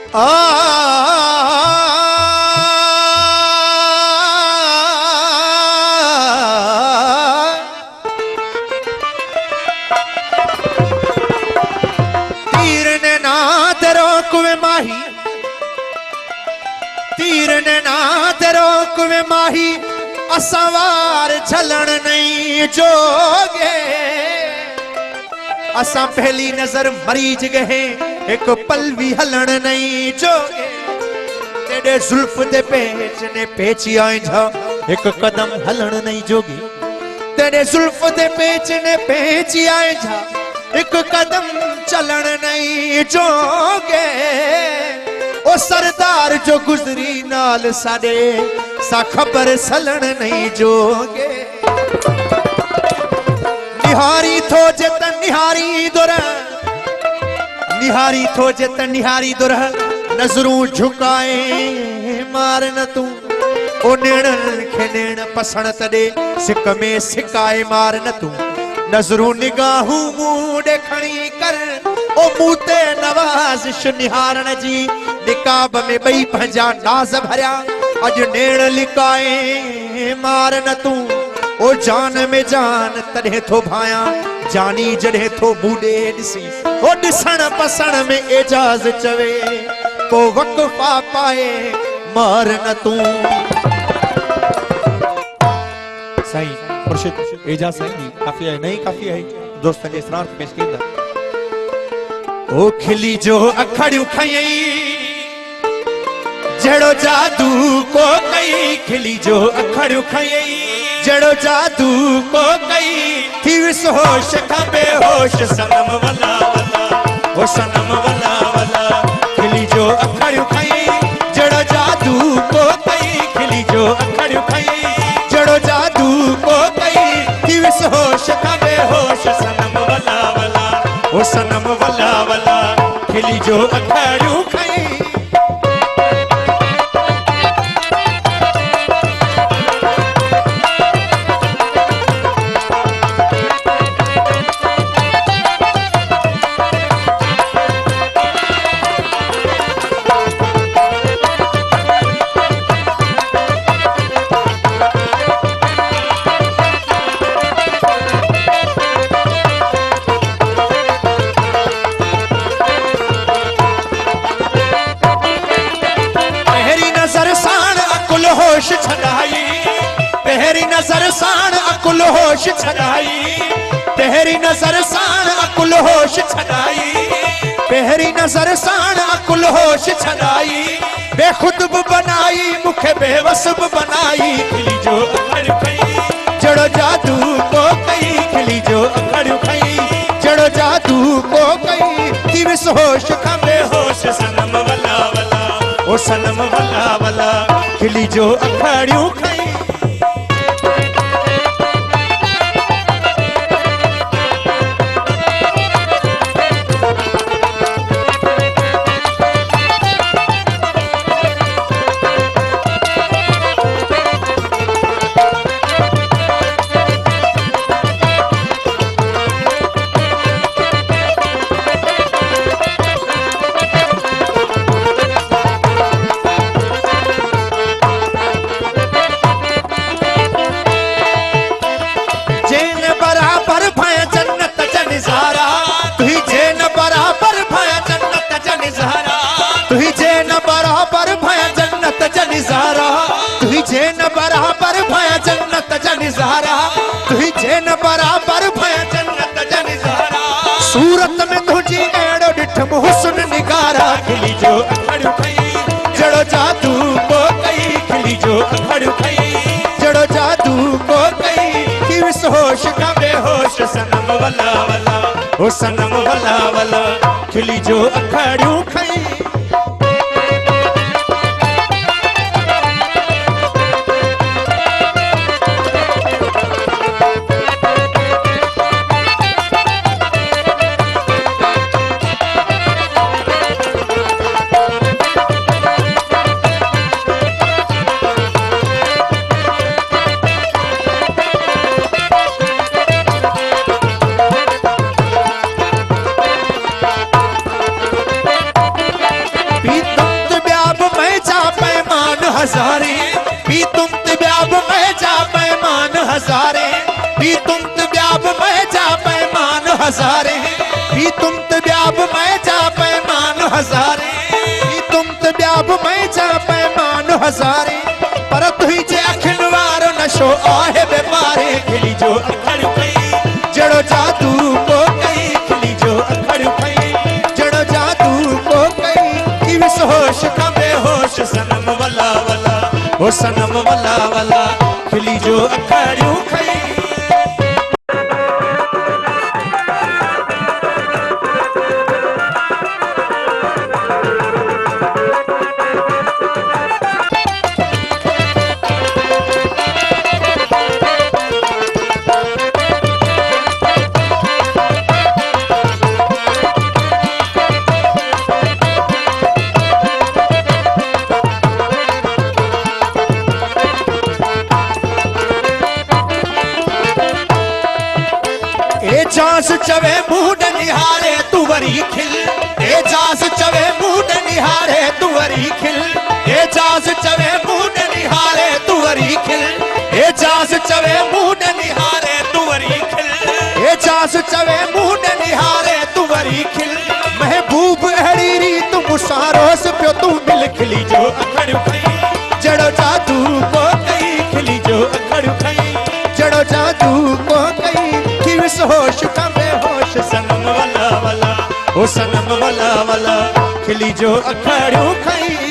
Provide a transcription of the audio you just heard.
तीर ने नाथ रोकवे माही, तीर ने नाथ रोकवे माही, असवार झलण नहीं जोगे। असा पहली नजर मरीज गए, एक पल भी हलण नहीं जोगे। तेरे जुल्फ दे पेच ने पेची आए जा, एक कदम हलण नहीं जोगे। तेरे जुल्फ दे पेच ने पेची आए जा, एक कदम चलन नहीं जोगे। ओ सरदार जो गुजरी नाल साडे, सा खबर सलन नहीं जोगे। निहारी थो जतन निहारी दुर, निहारी थो जतन निहारी दुर, नजरूं झुकाए मार न तू। ओ नेणन खे नेण पसण तडे, सिक में सिकाए मार न तू। नजरूं निगाहूं मुंह देखणी कर, ओ मूते नवाज़िश निहारण जी। निकाब में बई पंहिंजा नाज़ भरिया, अज नेण लिकाए मार न तू। ओ जान में जान तॾहिं थो भाया, जानी जॾहिं थो मूडे ॾिसी। ओ ॾिसण पसण में एजाज़ चवे, को वक़फ़ा पाए मार न तू। साईं मुर्शिद एजाज़ साईं जी काफ़ी है, नहीं काफ़ी है, दोस्तन जे इसरार पेश कईंदा। ओ खिली जो अखड़ियूं खयई, जड़ो जादू को कई। खिली जो अखड़ियूं खयई, जड़ो जादू को कई। थी विस होश खां बेहोश, सनम वला वला, ओ सनम वला वला। खिली जो अखड़ियूं खयई, जड़ो जादू को कई। खिली जो अखड़ियूं खयई, जड़ो जादू को कई। थी विस होश खां बेहोश, सनम वला वला, ओ सनम वला वला। खिली जो अखड़ियूं खयई। होश छड़ाई, पहरी नजर साण अकुल होश छड़ाई। पहरी नजर साण अकुल होश छड़ाई। पहरी नजर साण अकुल होश छड़ाई। बेखुद भी बनाई, मुखे बेवस भी बनाई। खिली जो अखड़ियूं खयई, जड़ो जादू को कई। खिली जो अखड़ियूं खयई, जड़ो जादू को कई। थी विस होश खां बेहोश, सनम वला वला, ओ सनम वला वला। खिली जो अखड़ियूं खयई। तुझे न बराबर भया जन्नत जा निज़ारा। तुझे न बराबर भया जन्नत जा निज़ारा। सूरत में तुझी एड़ो डिठम हुस्न निगारा। खिली जो अखड़ियूं खयई, जड़ो जादू को कई। खिली जो अखड़ियूं खयई, जड़ो जादू को कई। थी विस होश खां बेहोश, सनम वला वला, ओ सनम वला वला। खिली जो अखड़ियूं खयई। हजारे भी तुम ब्याब में जा पैमान हजारे भी तुम ब्याब में जा पैमान हजारे भी तुम ब्याब में जा पैमान हजारे भी तुम ब्याब में जा पैमान हजारे पर तुही जे अखिन वारो नशो आहे बेमारे खिली जो अखड़ पई जड़ो जादू को कई खिली जो अखड़ पई जड़ो जादू को कई कि होश का बेहोश सनम वला वला ओ सनम वला वला खिली जो अखड़ियूं खई जास चवे मूड निहारे तू वरी खिल ए जास चवे मूड निहारे तू वरी खिल ए जास चवे मूड निहारे तू वरी खिल ए जास चवे मूड निहारे तू वरी खिल ए जास चवे मूड निहारे तू वरी खिल महबूब अहड़ी रीत मुसारोस पियो तू मिल खिली जो अखड़ खई जड़ो जादू को कई खिली जो अखड़ खई जड़ो जादू को कई होश का बेहोश सनम वला वला ओ सनम वला वला खिली जो अखड़ियूं खई